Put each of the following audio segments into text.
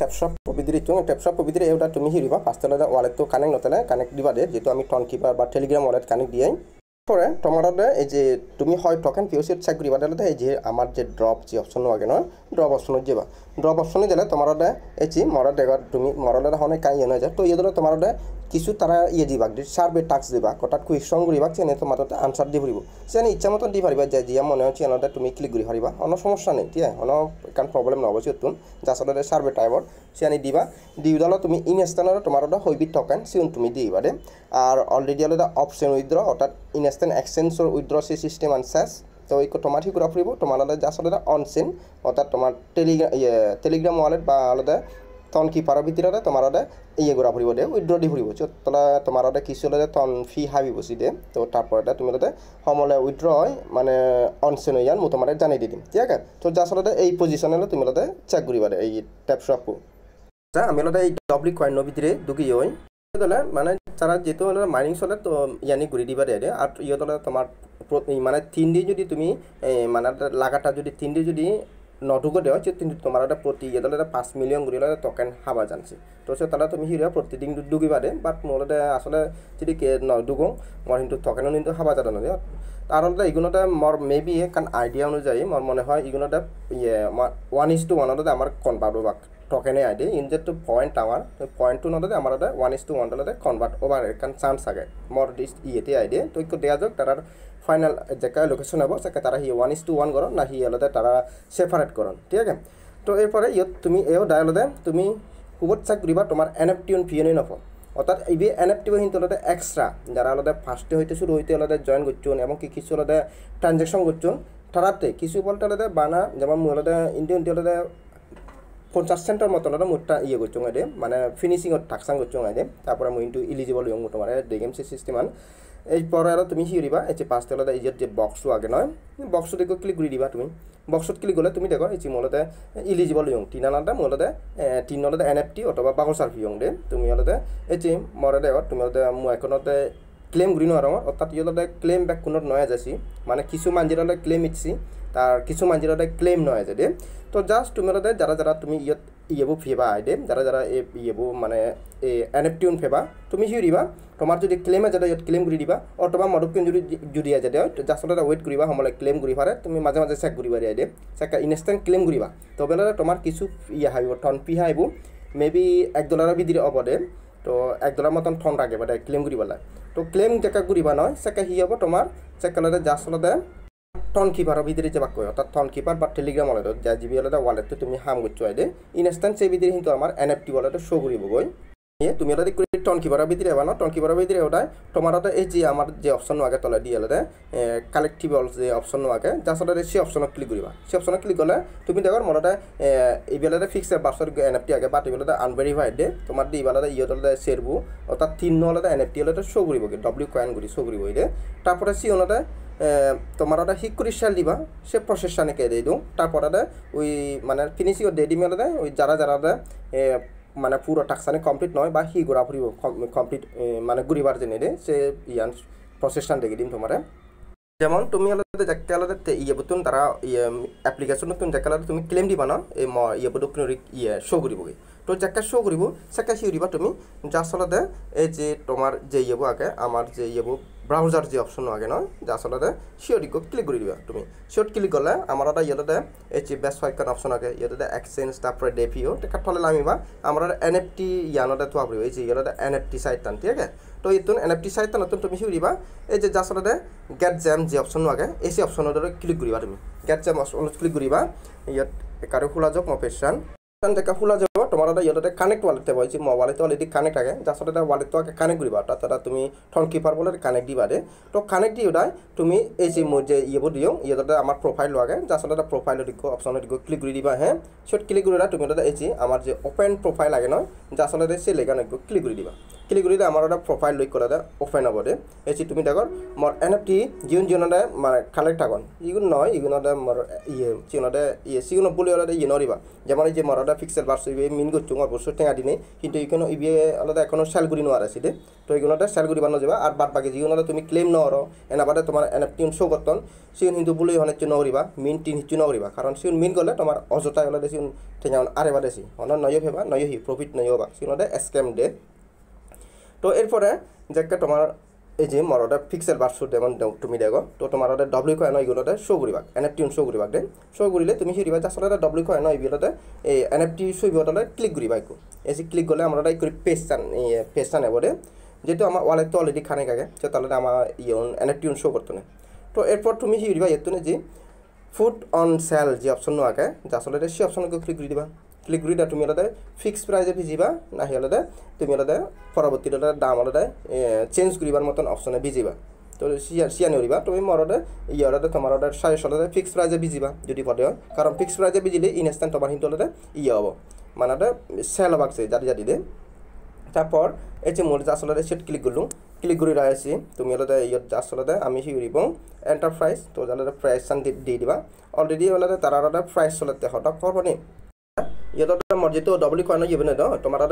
Tapswap vidire chung Tapswap vidire euta tumi hiriba pastela da wallet to connect notele connect diba de jeto ami ton keeper ba telegram wallet connect diai পরে তোমারতে এই যে তুমি হয় token পিওসিট check করিবা তাহলে এই যে আমার যে ড্রপ যে অপশন লাগে না ড্রপ অপশনত যাবা ড্রপ অপশনে গেলে তোমারতে এই যে মরা দেগা তুমি মরালে হনে কাই এনে যায় তো এদরে তোমারতে কিছু তারা ইয়ে দিবা সার্ভে টাস্ক দিবা কটাত কুইশন করিবা চেনে তোমারতে আনসার দি পড়িব চেনে ইচ্ছা মতন দি পারিবা যে জিয়া মনে হচ্ছে এনতে তুমি ক্লিক করি পারিবা কোনো সমস্যা নেই ঠিক আছে কোনো কারণ প্রবলেম না অবশ্যই তুন যাসলে সার্ভে টাইপর চেনে দিবা দিউদালো তুমি ইনস্ট্যান্ট তোমারতে হইবি টোকেন সিউন তুমি দিবা দে আর অলরেডি আলাদা অপশন উইথড্র অর্থাৎ ইনস্ট্যান্ট এক্সচেঞ্জৰ উইথড্ৰ সিস্টেম আনসাস তো এই অটোমেটিক কৰা পড়িব তোমাৰ যাসলে অনসেন অৰ্থাৎ তোমাৰ টেলিগ্ৰাম ওয়ালেট বা আলাদা তন কিপাৰৰ ভিতৰতে তোমাৰতে ইয়ে কৰা পৰিব দে উইথড্ৰ দি পৰিব তলা তোমাৰতে কিছুলে তন ফি হাবি বসি দে তো তাৰপৰে তুমিলতে সমলে উইথড্ৰ হয় মানে অনসেন ইয়ান মু তোমারে জানাই দি দিম ঠিক আছে তো যাসলে এই পজিশনলে তুমিলতে চেক করিবা দে এই ট্যাপসওয়াপ যা আমিলতে এই ডবলি কয়েন ভিতরে দুকি হয় তাহলে মানে তারা যেহেতু মাইনিং চলে তো ইয়ানি ঘুরি দিবা দে আর ইয়তলে তোমার মানে 3 দিন যদি তুমি মানে লাগাটা যদি 3 দিন যদি নটুকো দেওয়া কিন্তু তোমার একটা প্রতি ইয়েদলে 5 মিলিয়ন ঘুরিলে টোকেন হাবা জানছে তো সে তাহলে তুমি হিরিয়া প্রতিদিন ডুগিবা দে বাট মোলতে আসলে যদি নডুগো মর কিন্তু টোকেনও কিন্তু হাবা জানো দে তার এগুলোতে মর মেবি কারণ আইডিয়া অনুযায়ী মর মনে হয় এগুলোতে ইয়ে 1:1 আমার কনভার্ট হবা টোকেনে আইডি ইন যে টু পয়েন্ট আমার পয়েন্ট টু নদে আমার 1:1 কনভার্ট ওভার কারণ চান্স থাকে মর ইয়েতে আইডি তো একটু দেওয়া যাক তার ফাইনাল যেটা লোকেশন হবো সেটা তারা হি 1:1 করো না হি আলাদা তারা সেপারেট করন ঠিক আছে তো এরপরে ইয়ত তুমি এও ডায়ালদে তুমি খুবত চেক করিবা তোমার এনএফটি অন ফিএনএ নফ অর্থাৎ এই এনএফটি কিন্তু আলাদা এক্সট্রা যারা আলাদা ফার্স্টে হইতে শুরু হইতে আলাদা জয়েন করছুন এবং কি কিছু আলাদা ট্রানজ্যাকশন করছুন তারাতে কিছু বলতে আলাদা বানা যেমন আলাদা ইন্ডিয়ান আলাদা 50 সেন্টের মতন মুটা ইয়ে করছুন আইডে মানে ফিনিশিংত টাকসাং করছুন আইডে তারপরে মই ইনটু এলিজিবল ইয়ং তোমার ডেগেম সিস্টেমান এই পরে আর তুমি হিরিবা এই যে পাঁচটা আলাদা এই যে বক্সও আগে নয় বক্স দেখো ক্লিক করে দিবা তুমি বক্সত ক্লিক করলে তুমি দেখো এই যে মূলতে এলিজিবল ইয়ং 3 আলাদা মূলতে 3 আলাদা এনএফটি অথবা বাগসার ইয়ং দে তুমি আলাদা এই যে মরে দেখো তুমি আলাদা মু এখনতে ক্লেম গ্রিন আর অর্থাৎ ইলাদা ক্লেম ব্যাক কোনত নয় যাসি মানে কিছু মানজিরালে ক্লেম ইচ্ছি তার কিছু মানজিরালে ক্লেম নয় যায় দে তো জাস্ট তুমি আলাদা যারা যারা তুমি ইয়েবো ফেবা আইডে যারা যারা ইয়েবো মানে এনএফটি অন ফেবা তুমি হিরিবা তোমার যদি ক্লেমে যাতে ক্লেম করে দিবা অথবা মডুকিন যদি যদি আ যাতে জাস্ট ওয়েট করিবা সমলে ক্লেম করি পারে তুমি মাঝে মাঝে চেক করিবা আইডে চেক ইনস্ট্যান্ট ক্লেম করিবা তবে তোমার কিছু ইয়া হাইব টন পি হাইব মেবি $1 ভিতরে অবদে তো $1 মতন টন রাখে বাট ক্লেম করিবালা তো ক্লেম যেকা করিবা নয় সেকা হি হবো তোমার চেকালে জাস্ট টন কিপার ভিতরে যে বাক্য অর্থাৎ টন কিপার বা টেলিগ্রাম ওয়ালেট যা জিবি আলাদা ওয়ালেট তুমি হাম করছো আইডে ইনস্ট্যান্ট সেই ভিতরে কিন্তু আমার এনএফটি ওয়ালেট শো করিব গই তুমি আলাদা টন কিপার ভিতরে এবা না টন কিপার ভিতরে ওটাই তোমার এই যে আমার যে অপশন আগে তলে দিয়ে আলাদা কালেক্টিবল যে অপশন আগে যার সাথে সেই অপশনত ক্লিক করিবা সেই অপশনত ক্লিক করলে তুমি দেখো মরটা এইবেলাতে ফিক্সড বাসর এনএফটি আগে বাট এইবেলাতে আনভেরিফাইড দে তোমার দি ইবালাতে ইয়তলে শেরবু অর্থাৎ 3 আলাদা এনএফটি আলাদা শো করিব কি ডব্লিউ কয়েন করি শো করিব দে তারপরে সি ওনাতে তোমার ওটা হিক করে সেল দিবা সে প্রসেসশনে কে দিয়ে দিও তারপরে ওই মানে ফিনিশিং দিয়ে দিম আলাদা ওই যারা যারা মানে পুরো টাকসানে কমপ্লিট নয় বা হি ঘোরা ফুরিব কমপ্লিট মানে ঘুরিবার জেনে দে সে ইয়ান প্রসেসশন দেখে দিম তোমার যেমন তুমি আলাদা যাকে আলাদা ইয়ে বুতুন তারা অ্যাপ্লিকেশন নতুন যাকে আলাদা তুমি ক্লেম দিবা না এই ইয়ে বুটুক ইয়ে শো করিবগে তো যাকে শো করিব সেকা হিরিবা তুমি জাস্ট আলাদা এই যে তোমার যে ইয়েবো আগে আমার যে ইয়েবো ব্রাউজার যে অপশন আগে নয় যা আসলে শিওরিকো ক্লিক করে দিবা তুমি শিওর ক্লিক করলে আমার ইয়েতে এই যে বেস্ট ফাইকান অপশন আগে ইয়েতে এক্সচেঞ্জ তারপরে ডেপিও টেকা থলে নামিবা আমার এনএফটি ইয়ানতে থোয়া পড়িব এই যে ইয়েতে এনএফটি সাইট টান ঠিক আছে তো ইতুন এনএফটি সাইট টান তুমি শিওরিবা এই যে যা আসলে গেট জ্যাম যে অপশন আগে এই অপশন ক্লিক করিবা তুমি গেট জ্যাম অপশন ক্লিক করিবা ইয়াত একারে খোলা যাক মোপেশন দেখা খোলা যাব তোমার ইয়েতে কানেক্ট ওয়ালেটে বলছি ওয়ালেটে অলরেডি কানেক্ট আগে যার সাথে ওয়ালেট তো কানেক্ট করিবা তারা তুমি টন কিপার বলে কানেক্ট দিবা দে তো কানেক্ট দিয়ে ওটাই তুমি এই যে মোর যে ইয়েবো দিও ইয়েতে আমার প্রোফাইল আগে যার সাথে প্রোফাইল দিকো অপশন দিকো ক্লিক করে দিবা হ্যাঁ সেটা ক্লিক করে তুমি ওটা এই যে আমার যে ওপেন প্রোফাইল আগে নয় যার সাথে সে লেখানো ক্লিক করে দিবা ক্লিক করে আমার ওটা প্রোফাইল লুক করে ওপেন হব দে এই যে তুমি দেখো মোর এনএফটি জিউনজনতে মানে কালেক্ট আগন ইগুন নয় ইগুনতে মোর ইয়ে চিনতে ইয়ে সিগুন বলি ওটা ইয়ে নরিবা যেমন এই যে মোর এটা ফিক্সেল বার্স ইবে মিন করছো অবশ্য টেঙা দিনে কিন্তু এখানে ইবে আলাদা এখনো সেলগুড়ি নোয়ার আছে দে তো এগুলোতে সেলগুড়ি বানানো যাবে আর বাদ বাকি যেগুলো তুমি ক্লেম নরো এনাবাদে তোমার এনএফটি শো করতন সিউন কিন্তু বলে অনেক নকরিবা মিন তিন হিচু নকরিবা কারণ সিউন মিন করলে তোমার অযথা হলে সিউন টেঙা আরে বাদেছি অন্য নয় ভেবা নয় হি প্রফিট নয় হবা সিউনতে স্ক্যাম দে তো এরপরে যেটা তোমার এই যে মরটা ফিক্সেল বার্স যেমন তুমি দেখো তো তোমার ডব্লিউ কয়েন এগুলোতে শো করিবা এনএফটি শো করিবা দে শো করিলে তুমি হিরিবা আসলে ডব্লিউ কয়েন এগুলোতে এই এনএফটি শো হইবলে ক্লিক করিবা একটু এসে ক্লিক করলে আমরা এই করে পেস্টান নেব দে যেহেতু আমার ওয়ালেট তো অলরেডি খানিক আগে সে তাহলে আমার এনএফটি শো করতো না তো এরপর তুমি হিরিবা এর যে ফুড অন সেল যে অপশন আগে যে আসলে সেই অপশনকে ক্লিক করে দিবা ক্লিক করে তুমি আলাদা ফিক্স প্রাইজে ভিজিবা না আলাদা তুমি আলাদা পরবর্তী দাম আলাদা চেঞ্জ করিবার মতন অপশনে ভিজিবা তো সিয়া নিবা তুমি মরদে ইয়ারদে তোমার অর্ডার সাইজ আলাদা ফিক্স প্রাইজে ভিজিবা যদি পদে হয় কারণ ফিক্স প্রাইজে ভিজিলে ইনস্ট্যান্ট তোমার কিন্তু আলাদা হবো মানে সেল হবাকছে জারি দে তারপর এই যে মোট আসলে সেট ক্লিক করলুম ক্লিক করে রাখছি তুমি আলাদা আসলে আমি হিরিব এন্টারপ্রাইজ তো আলাদা প্রাইস দিয়ে দিবা অলরেডি আলাদা তারা আলাদা প্রাইস চলাতে হঠাৎ করবো নি ये मर्जी तो डब्ल्यू कॉइन ये दो तुम्हारा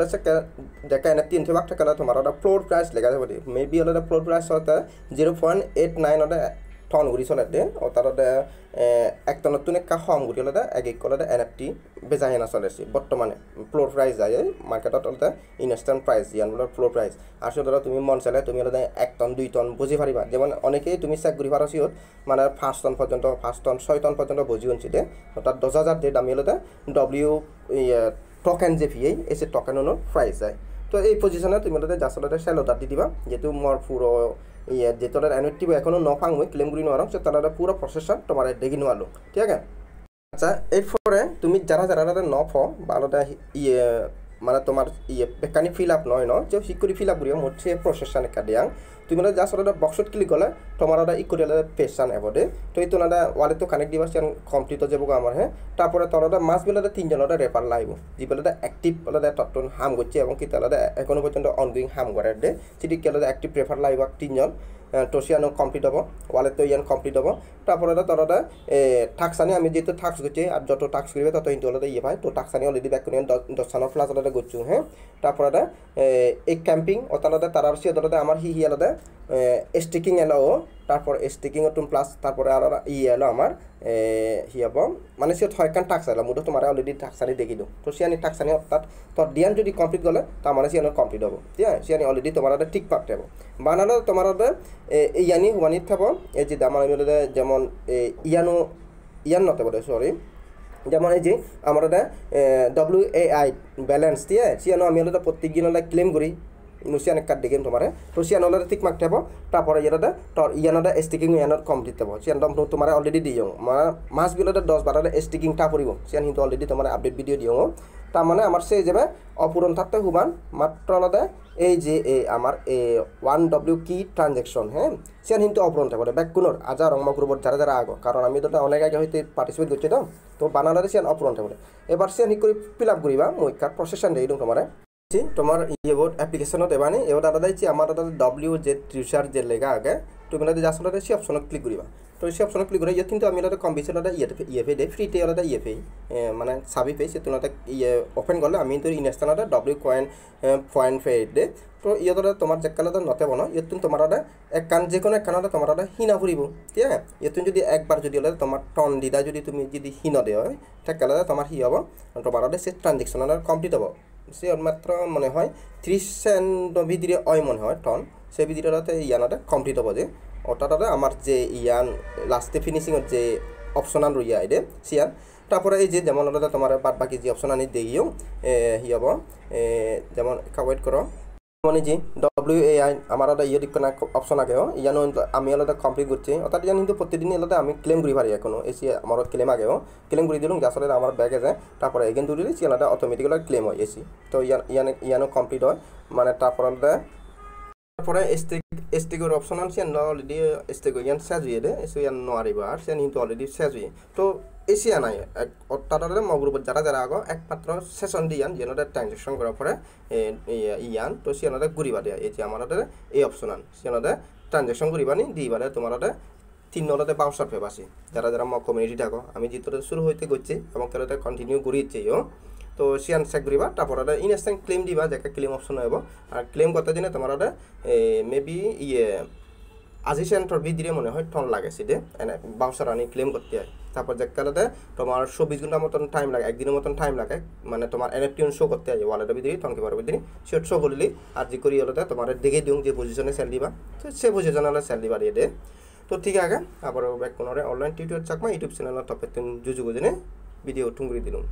देखा एनएफटी इनसे वक्त कला तुम्हारा फ्लोर प्राइस लेगा है मे बी अलग फ्लोर प्राइस होता है 0.89 टन गुरी चलते और तार एक टन तुने का हम गुरी अलग एक अलग एनएफटी बेचा है ना चले बर्तमाने फ्लोर प्राइस जाए मार्केट अलग इनस्टैंट प्राइस यान बोला फ्लोर प्राइस आसो धरो तुम मन चले तुम अलग 1 टन 2 टन बुझी पारिबा जेमन अनेके तुम चेक गुरी पारसित माने 5 टन पर्यंत 5 टन 6 टन पर्यंत बुझी उनसिते अर्थात 10,000 दे दामी अलग डब्ल्यू टोकेन जे फी ऐसे टोकेन प्राइस जाए तो ये पजिशने तुम जासलते सेल अदार दी दिबा जेतु मोर पुरो जेतु एनएफटी एखोनो न फांग क्लेम करी नोवाराम से तारा पूरा प्रोसेसर तुम्हारे देखी नोवालो ठीक है अच्छा एरपरे तुम जरा जरा न फ बालदा মানে তোমার বেকানি ফিল আপ নয় ন যে হিকুরি ফিল আপ করিও মোট সে প্রসেসন কা দিয়াং তুমি না জাস্ট ওটা বক্সত ক্লিক করলে তোমার ওটা ইকুয়াল পেশান এবদে তো এই তোনাটা ওয়ালেট তো কানেক্ট দিবা সেন কমপ্লিট হয়ে যাবো আমার হ্যাঁ তারপরে তোর ওটা মাস বেলাতে তিনজন ওটা রেফার লাইব যে বেলাতে অ্যাক্টিভ ওটা তত্তন হাম করছে এবং কি তাহলে এখনো পর্যন্ত অনগোয়িং হাম করে দে সেটি কেলে অ্যাক্টিভ রেফার লাইব তিনজন তো সিয়ানো কমপ্লিট হবো ওয়ালেট তো ইয়ান কমপ্লিট হবো তারপরে তোর ওটা টাক্স আনি আমি যেহেতু টাক্স করছি আর যত টাক্স করবে তত কিন্তু ওটা পাই তো টাক্স আনি অলরেডি ব্যাক করে 10 সালের প্লাস ওটা করছু হ্যাঁ তারপরে এই ক্যাম্পিং ও তাহলে তার আর সে ওটা আমার হি আলাদা স্টিকিং এলো তারপর স্টিকিং টুন প্লাস তারপরে আর এলো আমার হি হব মানে সে ছয়খান টাক্স এলো মুঠো তোমার অলরেডি টাক্স আনি দেখি দিও তো সিয়ানি টাক্স আনি অর্থাৎ তোর ডিয়ান যদি কমপ্লিট গলে তার মানে সিয়ানো কমপ্লিট হবো ঠিক আছে সিয়ানি অলরেডি তোমার টিক পাক দেব বানালো তোমার ইয়ানি ওয়ানিত থাকব এই যে আমার যেমন ইয়ান নতে বলে সরি যেমন এই যে আমার WAI ব্যালেন্স দিয়ে সিয়ানো আমি হলে প্রত্যেক দিন ক্লেম করি নুসিয়ান কার্ড দেখেন তোমার তো সিয়ান হলে ঠিক মাক থাকব তারপরে ইয়ানটা তোর ইয়ানটা স্টিকিং ইয়ানোর কমপ্লিট থাকব সিয়ান তোমার অলরেডি দিও মাস বিলতে 10-12 স্টিকিংটা পড়ব সিয়ান কিন্তু অলরেডি তোমার আপডেট ভিডিও দিও তার মানে আমার সে যাবে অপূরণ থাকতে হুবান মাত্র আলাদা এই যে আমার 1W কি ট্রানজ্যাকশন হ্যাঁ সিয়ান কিন্তু অপূরণ থাকবে ব্যাক কোনোর আজা রংমা গ্রুপত যারা যারা আগ কারণ আমি তো অনেক আগে হইতে পার্টিসিপেট করছি তো বানালে সিয়ান অপূরণ থাকবে এবার সিয়ান হি করে ফিল আপ করিবা মই কার প্রসেসন দিয়ে দিম তোমার তোমার ইয়েবোর্ড অ্যাপ্লিকেশনত এবানি এবার দাদা দিচ্ছি আমার দাদা ডব্লিউ যে টিউচার যে লেখা আগে তুমি আসলে সেই অপশনত ক্লিক করিবা তো সেই অপশনত ক্লিক করে ইয়ে কিন্তু আমি কম বেশি ইয়েফে দেয় ফ্রিতে আলাদা ইয়েফে মানে সাবি পে সে তোমার ওপেন করলে আমি তো ইনস্টানটা ডব্লিউ কয়েন পয়েন্ট ফে দে তো ইয়ে তোমার যে কালাদা নতে বনো ইয়ে তোমার এক কান যে কোনো এক কানাদা তোমার হিনা ফুরিব ঠিক আছে ইয়ে যদি একবার যদি হলে তোমার টন দিদা যদি তুমি যদি হিন দেওয়া হয় ঠিক কালাদা তোমার হি হব তোমার সে ট্রানজেকশন কমপ্লিট হব সে মাত্র মনে হয় 30 সেন্ট ভিতরে হয় মনে হয় টন সে ভিতরে ইয়ানটা কমপ্লিট হব যে ওটাতে আমার যে ইয়ান লাস্টে ফিনিশিংয়ের যে অপশন আন রইয়া আইডে সিয়ান তারপরে এই যে যেমন ওটা তোমার বাদ বাকি যে অপশন আনি দিও হি হব যেমন ওয়েট করো মানে যে WAI আমার ইয়ে দিক না অপশন আগেও ইয়ানো আমি আলাদা কমপ্লিট করছি অর্থাৎ ইয়ান কিন্তু প্রতিদিন আলাদা আমি ক্লেম করি পারি এখনো এসি আমার ক্লেম আগেও ক্লেম করে দিলাম আসলে আমার ব্যাগে যায় তারপরে এগেন দুটো দিচ্ছি আলাদা অটোমেটিক্যালি ক্লেম হয় এসি তো ইয়ানো কমপ্লিট হয় মানে তারপরে আলাদা তারপরে স্টেকের অপশন আনছি অলরেডি স্টেক ইয়ান শেষ হয়ে দে এসে ইয়ান নোৱাৰিব আর সে কিন্তু অলরেডি শেষ হয়ে তো এসিয়া নাই তাদের মগ্রুপত যারা যারা আগ একমাত্র সেশন দিয়ান যেন ট্রানজেকশন করার পরে ইয়ান তো সিয়ানতে ঘুরিবা দেয় এই যে আমার এই অপশন আন সিয়ানতে ট্রানজেকশন করিবানি দিবারে তোমার 3 নলতে বাউন্সার ফেবাসি যারা যারা কমিউনিটি থাকো আমি যেটা শুরু হইতে করছি এবং কেলতে কন্টিনিউ করিয়েছি তো সিয়ান চেক করিবা তারপর ইনস্ট্যান্ট ক্লেম দিবা যেটা ক্লেম অপশন হইব আর ক্লেম করতে দিনে তোমার মেবি ইয়ে আজি সেন্টর ভিতরে মনে হয় টন লাগে সিধে এনে বাউচার আনি ক্লেম করতে হয় তারপর যেকালাতে তোমার 24 ঘন্টার মতন টাইম লাগে একদিনের মতন টাইম লাগে মানে তোমার এনএফটি শো করতে হয় ওয়ালেটের ভিতরে টন কিপার ভিতরে সেট শো করলি আর যে করি হলতে তোমার দেখে দিও যে পজিশনে সেল দিবা তো সে পজিশনে হলে সেল দিবা দিয়ে দে তো ঠিক আছে আবার ব্যাক কোনরে online tutorial Chakma YouTube channel টপে তুমি জুজু গজনে ভিডিও টুঙ্গুরি দিলুম